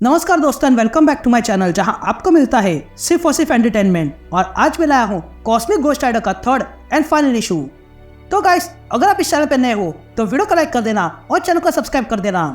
नमस्कार दोस्तों and welcome back to my channel जहां आपको मिलता है सिर्फ और सिर्फ एंटरटेनमेंट। और आज मैं लाया हूं कॉस्मिक घोस्ट राइडर का थर्ड एंड फाइनल इशू। तो गाइस, अगर आप इस चैनल पर नए हो तो वीडियो को लाइक कर देना और चैनल को सब्सक्राइब कर देना।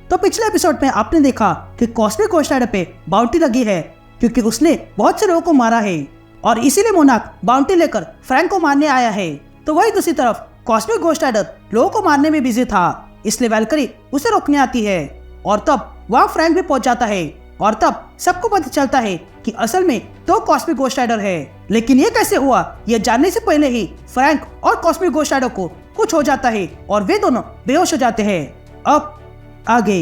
तो पिछले एपिसोड में आपने देखा कि कॉस्मिक घोस्ट राइडर पे बाउंटी लगी है क्योंकि उसने बहुत से लोगों को मारा है और इसीलिए मोनार्क बाउंटी लेकर फ्रैंक को मारने आया है। तो वही दूसरी तरफ कॉस्मिक घोस्ट राइडर लोगों को मारने में बिजी था, इसलिए वैल्करी उसे रोकने आती है और तब वहाँ फ्रैंक भी पहुंच जाता है और तब सबको पता चलता है कि असल में दो कॉस्मिक घोस्ट राइडर है। लेकिन ये कैसे हुआ, ये जानने से पहले ही फ्रैंक और कॉस्मिक घोस्ट राइडर को कुछ हो जाता है और वे दोनों बेहोश हो जाते हैं। अब आगे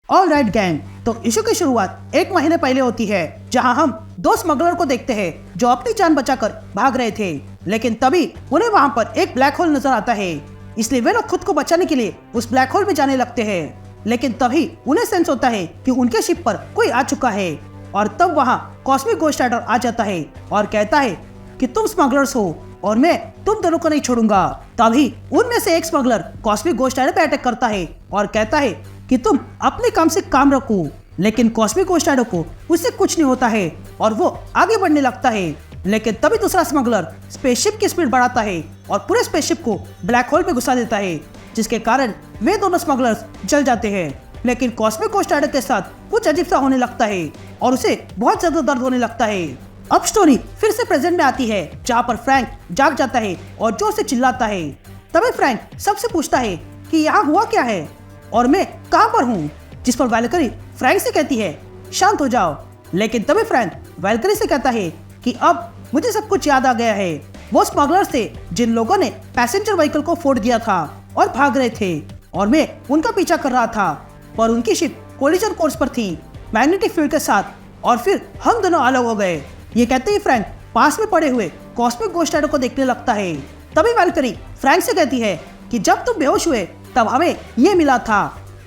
ऑल राइट गैंग, तो इशू की शुरुआत एक महीने पहले होती है जहां हम दो स्मगलर को देखते हैं जो अपनी जान बचाकर भाग रहे थे। लेकिन तभी उन्हें वहां पर एक ब्लैक होल नजर आता है, इसलिए वे लोग खुद को बचाने के लिए उस ब्लैक होल में जाने लगते हैं। लेकिन तभी उन्हें सेंस होता है कि उनके शिप पर कोई आ चुका है और तब वहाँ कॉस्मिक घोस्ट राइडर आ जाता है और कहता है कि तुम स्मगलर्स हो और मैं तुम दोनों को नहीं छोड़ूंगा। तभी उनमें से एक स्मगलर कॉस्मिक घोस्ट राइडर पे अटैक करता है और कहता है कि तुम अपने काम से काम रखो। लेकिन कॉस्मिक घोस्ट राइडर को उससे कुछ नहीं होता है और वो आगे बढ़ने लगता है। लेकिन तभी दूसरा स्मगलर स्पेसशिप की स्पीड बढ़ाता है और पूरे स्पेसशिप को ब्लैक होल में घुसा देता है, जिसके कारण वे दोनों स्मगलर्स जल जाते हैं। लेकिन कॉस्मिक घोस्ट राइडर के साथ कुछ अजीब सा होने लगता है और उसे बहुत ज्यादा दर्द होने लगता है। अब स्टोरी फिर से प्रेजेंट में आती है जहाँ पर फ्रैंक जाग जाता है और जोर से चिल्लाता है। तभी फ्रैंक सबसे पूछता है कि यहाँ हुआ क्या है और मैं कहाँ पर हूँ, जिस पर वैल्करी फ्रैंक से कहती है शांत हो जाओ। लेकिन तभी फ्रैंक वैल्करी से कहता है कि अब मुझे सब कुछ याद आ गया है। वो स्मगलर्स थे जिन लोगों ने पैसेंजर व्हीकल को फोड़ दिया था और भाग रहे थे और मैं उनका पीछा कर रहा था, पर उनकी शिप कोलिजन कोर्स पर थी मैग्नेटिक फील्ड के साथ और फिर हम दोनों अलग हो गए। ये कहते ही फ्रैंक पास में पड़े हुए कॉस्मिक घोस्ट राइडर को देखने लगता है। तभी वैल्करी फ्रैंक से कहती है कि जब तुम बेहोश हुए तब हमें ये मिला था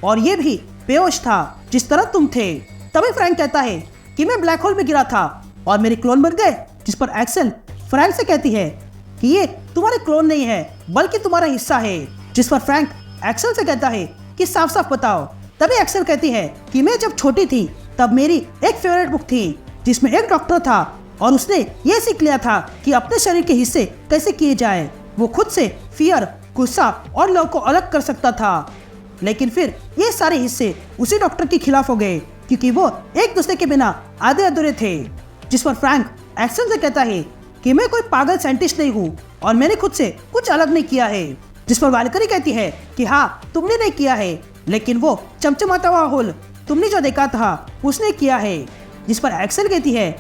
और ये भी बेहोश था जिस तरह तुम थे। तभी फ्रैंक कहता है कि मैं ब्लैक होल में गिरा था और मेरे क्लोन बन गए, जिस पर एक्सेल फ्रैंक से कहती है कि ये तुम्हारे क्लोन नहीं है बल्कि तुम्हारा हिस्सा है, जिस पर फ्रैंक एक्सेल से कहता है कि साफ साफ बताओ। तभी एक्सेल कहती है कि मैं जब छोटी थी तब मेरी एक फेवरेट बुक थी जिसमें एक डॉक्टर था और उसने ये सीख लिया था कि अपने शरीर के हिस्से कैसे किए जाए। वो खुद से फियर, गुस्सा और लव को अलग कर सकता था, लेकिन फिर ये सारे हिस्से उसी डॉक्टर के खिलाफ हो गए क्योंकि वो एक दूसरे के बिना आधे अधूरे थे। जिस पर फ्रैंक एक्सेल से कहता है कि मैं कोई पागल साइंटिस्ट नहीं हूँ और मैंने खुद से कुछ अलग नहीं किया है। जिस पर वैल्करी कहती है कि हाँ तुमने नहीं किया है, लेकिन वो चमचमाता हुआ होल तुमने जो देखा था उसने किया है। जिस पर एक्सेल कहती है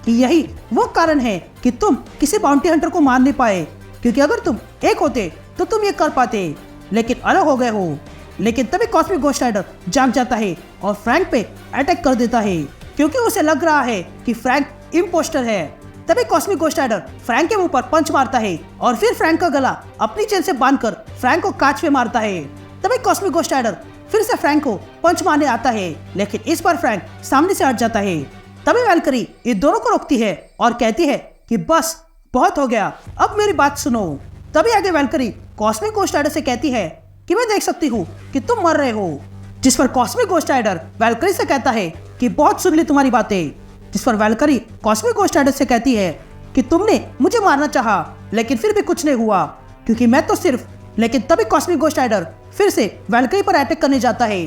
कि यही वो कारण है कि तुम किसी बाउंटी हंटर को मार नहीं पाए, क्योंकि अगर तुम एक होते तो तुम ये कर पाते, लेकिन अलग हो गए हो। लेकिन तभी कॉस्मिक घोस्ट राइडर जाग जाता है और फ्रैंक पे अटैक कर देता है क्योंकि उसे लग रहा है कि फ्रैंक इम्पोस्टर है। तभी कॉस्मिक घोस्ट राइडर फ्रैंक के मुंह पर पंच मारता है और फिर फ्रैंक का गला अपनी चेन से बांधकर फ्रैंक को कांच पे मारता है। तभी कॉस्मिक घोस्ट राइडर फिर से फ्रैंक को पंच मारने आता है, लेकिन इस बार फ्रैंक सामने से हट जाता है। तभी वैल्करी इन दोनों को रोकती है और कहती है कि बस बहुत हो गया, अब मेरी बात सुनो। तभी आगे वैल्करी कॉस्मिक घोस्ट राइडर से कहती है कि मैं देख सकती हूँ कि तुम मर रहे हो। जिस पर कॉस्मिक घोस्ट राइडर वैल्करी से कहता है कि बहुत सुन ली तुम्हारी बातें। जिस पर वैल्करी कॉस्मिक घोस्ट राइडर से कहती है कि तुमने मुझे मारना चाहा लेकिन फिर भी कुछ नहीं हुआ क्योंकि मैं तो सिर्फ। लेकिन तभी कॉस्मिक घोस्ट राइडर फिर से वैल्करी पर अटैक करने जाता है,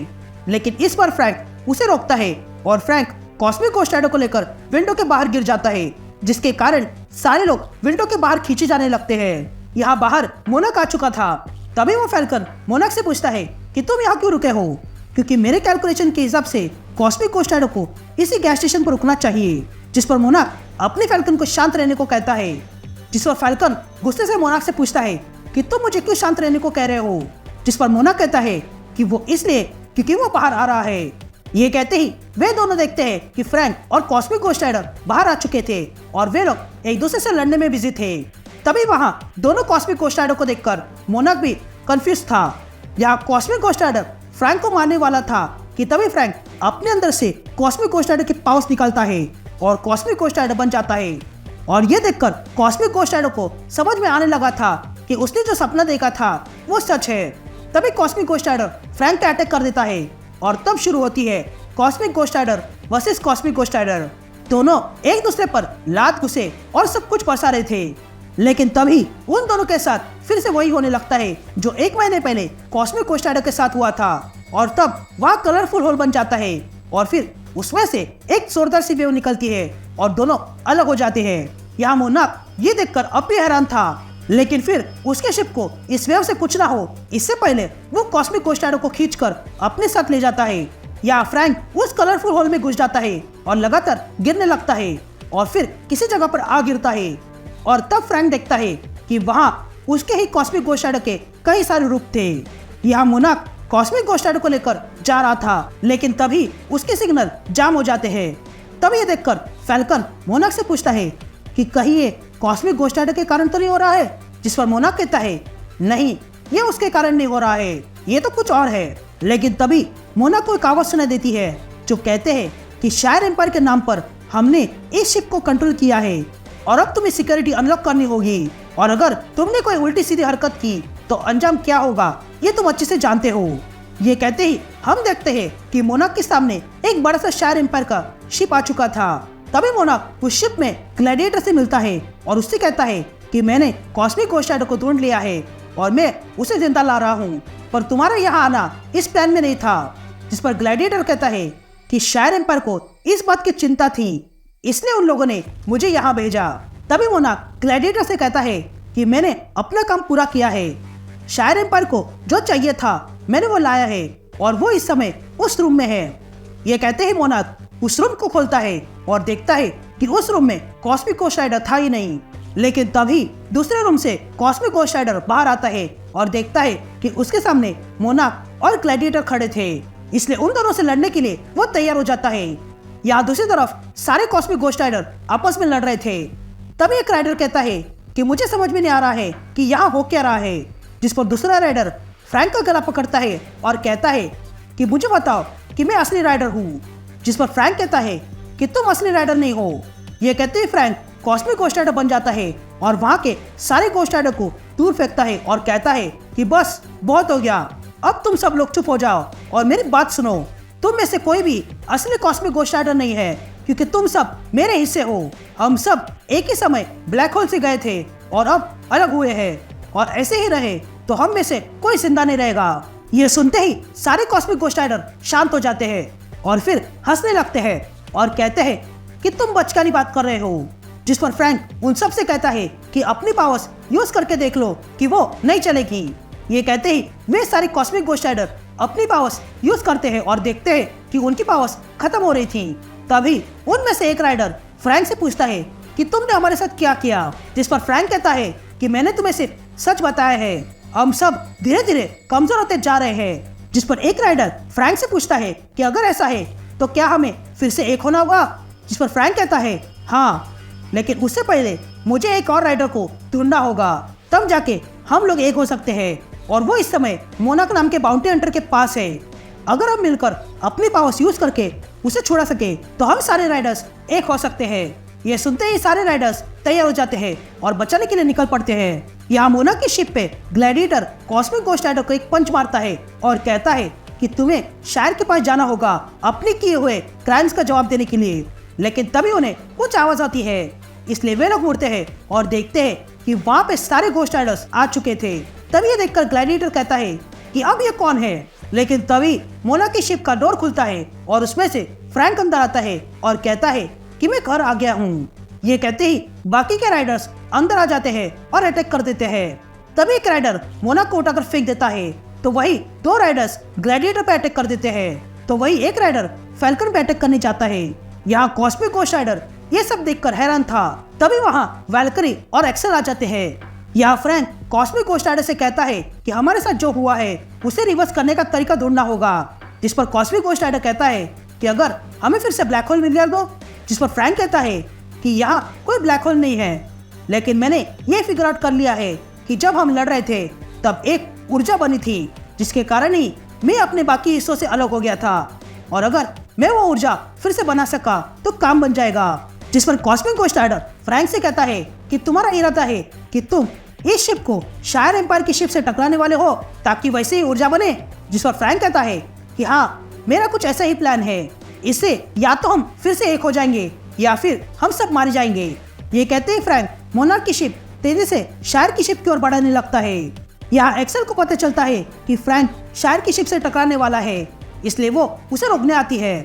लेकिन इस बार फ्रैंक उसे रोकता है और फ्रैंक कॉस्मिक घोस्ट राइडर को लेकर विंडो के बाहर गिर जाता है, जिसके कारण सारे लोग विंडो के बाहर खींचे जाने लगते हैं। यहाँ बाहर मोनार्क आ चुका था। तभी वो फैल्कन मोनार्क से पूछता है कि तुम यहाँ क्यों रुके हो, क्योंकि मेरे कैलकुलेशन के हिसाब से कॉस्मिक घोस्ट राइडर को इसी गैस स्टेशन पर रुकना चाहिए। जिस पर मोनार्क अपने फैल्कन को शांत रहने को कहता है। जिस पर फैल्कन गुस्से से मोनार्क से पूछता है कि तुम मुझे क्यों शांत रहने को कह रहे हो। जिस पर मोनार्क कहता है कि वो इसलिए क्योंकि वो बाहर आ रहा है। ये कहते ही वे दोनों देखते हैं कि फ्रैंक और कॉस्मिक घोस्ट राइडर बाहर आ चुके थे और वे लोग एक दूसरे से लड़ने में बिजी थे। तभी वहाँ दोनों कॉस्मिक गोस्ट राइडर को देखकर मोनाक भी कंफ्यूज था। यहाँ कॉस्मिक गोस्ट राइडर फ्रैंक को मारने वाला था कि तभी फ्रैंक अपने अंदर से कॉस्मिक गोस्ट राइडर की पावर्स निकालता है और कॉस्मिक गोस्ट राइडर बन जाता है। और ये देखकर कॉस्मिक गोस्ट राइडर को समझ में आने लगा था कि उसने जो सपना देखा था वो सच है। तभी कॉस्मिक गोस्ट राइडर फ्रैंक पे अटैक कर देता है और तब शुरू होती है cosmic ghost rider versus cosmic ghost rider. दोनों एक दूसरे पर लात घुसे और सब कुछ बरसा रहे थे, लेकिन तभी उन दोनों के साथ फिर से वही होने लगता है जो 1 महीने पहले कॉस्मिक गोस्ट राइडर के साथ हुआ था। और तब वह कलरफुल होल बन जाता है और फिर उसमें से एक जोरदार सी वेव निकलती है और दोनों अलग हो जाते हैं। यहाँ मोनाक ये देखकर अब भी हैरान था, लेकिन फिर उसके शिप को इस वेव से कुछ ना हो इससे पहले वो कॉस्मिक गोस्ट राइडर को खींचकर अपने साथ ले जाता है। यहाँ फ्रैंक उस कलरफुल होल में घुस जाता है और लगातार गिरने लगता है और फिर किसी जगह पर आ गिरता है। और तब फ्रैंक देखता है कि वहाँ उसके ही कॉस्मिक गोस्ट राइडर के कई सारे रूप थे। यहाँ मोनाक कॉस्मिक गोस्ट राइडर को लेकर जा रहा था, लेकिन तभी उसके सिग्नल जाम हो जाते हैं। तब ये देखकर फैल्कन मोनाक से पूछता है कि कहीं ये कॉस्मिक गोस्ट राइडर के कारण तो नहीं हो रहा है, जिस पर मोनाक कहता है नहीं, ये उसके कारण नहीं हो रहा है, ये तो कुछ और है। लेकिन तभी मोनाक को एक आवाज सुनाई देती है जो कहते हैं कि शायर एम्पायर के नाम पर हमने इस शिप को कंट्रोल किया है और अब तुम्हें सिक्योरिटी अनलॉक करनी होगी, और अगर तुमने कोई उल्टी सीधी हरकत की तो अंजाम क्या होगा ये तुम अच्छे से जानते हो। ये कहते ही हम देखते हैं कि मोनाक के सामने एक बड़ा सा शायर एम्पायर का शिप आ चुका था। तभी मोनाक उस शिप में ग्लैडिएटर से मिलता है और उससे कहता है कि मैंने कॉस्मिक गोस्ट राइडर को ढूंढ लिया है और मैं उसे जिंदा ला रहा हूँ, पर तुम्हारा यहाँ आना इस प्लान में नहीं था। जिस पर ग्लैडिएटर कहता है कि शायर एम्पायर को इस बात की चिंता थी, इसलिए उन लोगों ने मुझे यहाँ भेजा। तभी मोनाक ग्लैडिएटर से कहता है कि मैंने अपना काम पूरा किया है, शायर एम्पायर को जो चाहिए था मैंने वो लाया है और वो इस समय उस रूम में है। ये कहते ही मोनाक उस रूम को खोलता है और देखता है कि उस रूम में कॉस्मिक गोस्ट राइडर था ही नहीं। लेकिन तभी दूसरे रूम से कॉस्मिक गोस्ट राइडर बाहर आता है और देखता है कि उसके सामने मोनाक और ग्लैडिएटर खड़े थे, इसलिए उन दोनों से लड़ने के लिए वो तैयार हो जाता है। यहाँ दूसरी तरफ सारे कॉस्मिक गोस्ट राइडर आपस में लड़ रहे थे। तभी एक राइडर कहता है कि मुझे समझ में नहीं आ रहा है कि यहाँ हो क्या रहा है, जिस पर दूसरा राइडर फ्रैंक का गला पकड़ता है और कहता है कि मुझे बताओ कि मैं असली राइडर हूँ। जिस पर फ्रैंक कहता है कि तुम असली राइडर नहीं हो। ये कहते ही फ्रैंक कॉस्मिक गोस्ट राइडर बन जाता है और वहाँ के सारे गोस्ट राइडर को दूर फेंकता है और कहता है कि बस बहुत हो गया, अब तुम सब लोग चुप हो जाओ और मेरी बात सुनो। तुम में से कोई भी असली कॉस्मिक गोस्ट राइडर नहीं है, क्योंकि तुम सब मेरे हिस्से हो। हम सब एक ही समय ब्लैक होल से गए थे और अब अलग हुए हैं, और ऐसे ही रहे तो हम में से कोई जिंदा नहीं रहेगा। ये सुनते ही सारे कॉस्मिक गोस्ट राइडर शांत हो जाते हैं और फिर हंसने लगते हैं और कहते हैं कि तुम बचकानी बात कर रहे हो। जिस पर फ्रैंक उन सब से कहता है कि अपनी पावर्स यूज करके देख लो कि वो नहीं चलेगी। ये कहते ही वे सारे कॉस्मिक गोस्ट राइडर अपनी पावर्स यूज करते हैं और देखते हैं कि उनकी पावर्स खत्म हो रही थी। तभी उनमें से एक राइडर फ्रैंक से पूछता है कि तुमने हमारे साथ क्या किया। जिस पर फ्रैंक कहता है कि मैंने तुम्हें सिर्फ सच बताया है, हम सब धीरे धीरे कमजोर होते जा रहे हैं। जिस पर एक राइडर फ्रैंक से पूछता है कि अगर ऐसा है तो क्या हमें फिर से एक होना होगा। जिस पर फ्रैंक कहता है हाँ, लेकिन उससे पहले मुझे एक और राइडर को ढूंढना होगा, तब जाके हम लोग एक हो सकते हैं, और वो इस समय मोनाक नाम के बाउंटी हंटर के पास है। अगर हम मिलकर अपनी पावर्स यूज करके उसे छुड़ा सके तो हम सारे राइडर्स एक हो सकते हैं। ये सुनते ही सारे राइडर्स तैयार हो जाते हैं और बचाने के लिए निकल पड़ते हैं। यहाँ मोनाक की शिप पे ग्लैडिएटर कॉस्मिक गोस्ट राइडर को एक पंच मारता है और कहता है कि तुम्हें शायर के पास जाना होगा अपने किए हुए क्राइम्स का जवाब देने के लिए। लेकिन तभी उन्हें कुछ आवाज आती है, इसलिए वे लोग मुड़ते हैं और देखते हैं कि वहाँ पे सारे गोस्ट राइडर्स आ चुके थे। तभी ये देखकर ग्लैडिएटर कहता है कि अब ये कौन है। लेकिन तभी मोनाक की शिप का डोर खुलता है और उसमें से फ्रैंक अंदर आता है और कहता है कि मैं घर आ गया हूँ। ये कहते ही बाकी के राइडर्स अंदर आ जाते हैं और अटैक कर देते हैं। तभी एक राइडर मोनाक को उठाकर फेंक देता है, तो वही दो राइडर्स ग्लैडिएटर पे अटैक कर देते हैं। तो वही एक राइडर फैल्कन पे अटैक करने जाता है। यहाँ कॉस्मिक गोस्ट राइडर ये सब देखकर हैरान था। तभी वहाँ वैल्करी और एक्सेल आ जाते हैं। यहाँ फ्रैंक कॉस्मिक गोस्ट राइडर से कहता है कि हमारे साथ जो हुआ है उसे रिवर्स करने का तरीका ढूंढना होगा। जिस पर कॉस्मिक गोस्ट राइडर कहता है कि अगर हमें फिर से ब्लैक होल मिल जाए तो। जिस पर फ्रैंक कहता है कि यहाँ कोई ब्लैक होल नहीं है, लेकिन मैंने ये फिगर आउट कर लिया है कि जब हम लड़ रहे थे तब एक ऊर्जा बनी थी जिसके कारण ही मैं अपने बाकी हिस्सों से अलग हो गया था, और अगर मैं वो ऊर्जा फिर से बना सका तो काम बन जाएगा। जिस पर कॉस्मिक गोस्ट राइडर फ्रैंक से कहता है कि तुम्हारा इरादा है कि तुम इस शिप को शायर एम्पायर की शिप से टकराने वाले हो ताकि वैसे ही ऊर्जा बने। जिस पर फ्रैंक कहता है कि हाँ, मेरा कुछ ऐसा ही प्लान है, इससे या तो हम फिर से एक हो जाएंगे या फिर हम सब मारे जाएंगे। ये कहते ही फ्रैंक मोनार्क की शिप तेजी से शायर की शिप की ओर बढ़ाने लगता है। यहाँ एक्सेल को पता चलता है कि फ्रैंक शायर की शिप से टकराने वाला है, इसलिए वो उसे रोकने आती है।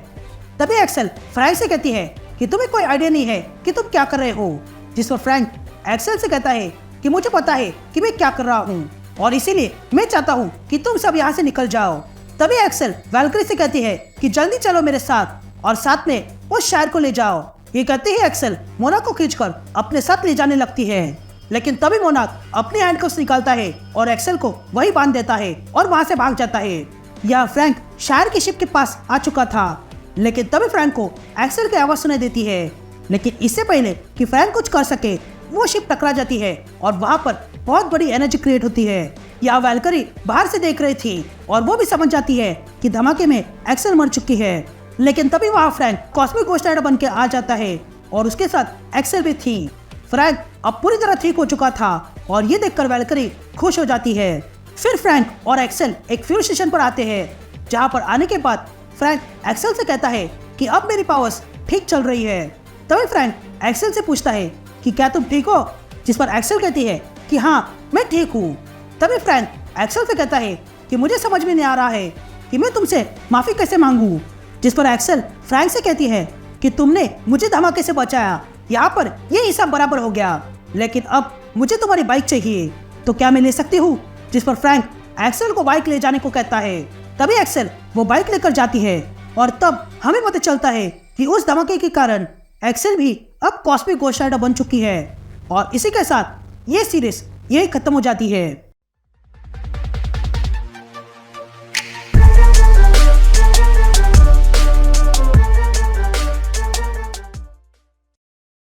तभी एक्सेल फ्रैंक से कहती है कि तुम्हें कोई आइडिया नहीं है कि तुम क्या कर रहे हो। जिस पर फ्रैंक एक्सेल से कहता है कि मुझे पता है कि मैं क्या कर रहा हूँ और इसीलिए मैं चाहता हूँ कि तुम सब यहाँ से निकल जाओ। तभी एक्सेल वैल्करी से कहती है कि जल्दी चलो मेरे साथ और साथ में उस शायर को ले जाओ। ये कहते ही एक्सेल मोनार्क को खींचकर अपने साथ ले जाने लगती है, लेकिन तभी मोनार्क अपने हैंडकफ्स निकालता है और एक्सेल को वही बांध देता है और वहां से भाग जाता है। यह फ्रैंक शायर की शिप के पास आ चुका था, लेकिन तभी फ्रैंक को एक्सेल की आवाज सुनाई देती है। लेकिन इससे पहले कि फ्रैंक कुछ कर सके वो शिप टकरा जाती है और वहां पर बहुत बड़ी एनर्जी क्रिएट होती है। यह वैल्करी बाहर से देख रही थी और वो भी समझ जाती है कि धमाके में एक्सेल मर चुकी है। लेकिन तभी वहां फ्रैंक कॉस्मिक गोस्ट राइडर बन के आ जाता है और उसके साथ एक्सेल भी थी। फ्रैंक अब पूरी तरह ठीक हो चुका था और ये देखकर वैल्करी खुश हो जाती है। फिर फ्रैंक और एक्सेल एक फ्यूल स्टेशन पर आते हैं, जहां पर आने के बाद फ्रैंक एक्सेल से कहता है कि अब मेरी पावर्स ठीक चल रही है। तभी फ्रैंक एक्सेल से पूछता है कि क्या तुम ठीक हो। जिस पर एक्सेल कहती है कि हाँ, मैं ठीक हूँ। तभी फ्रैंक एक्सेल से कहता है कि मुझे समझ में नहीं आ रहा है कि मैं तुमसे माफी कैसे मांगू। जिस पर एक्सेल फ्रैंक से कहती है कि तुमने मुझे धमाके से बचाया, यहाँ पर ये हिसाब बराबर हो गया, लेकिन अब मुझे तुम्हारी बाइक चाहिए, तो क्या मैं ले सकती हूँ। जिस पर फ्रैंक एक्सेल को बाइक ले जाने को कहता है। तभी एक्सेल वो बाइक लेकर जाती है और तब हमें पता चलता है कि उस धमाके के कारण एक्सेल भी अब कॉस्मिक गोस्ट राइडर बन चुकी है। और इसी के साथ ये सीरीज यही खत्म हो जाती है।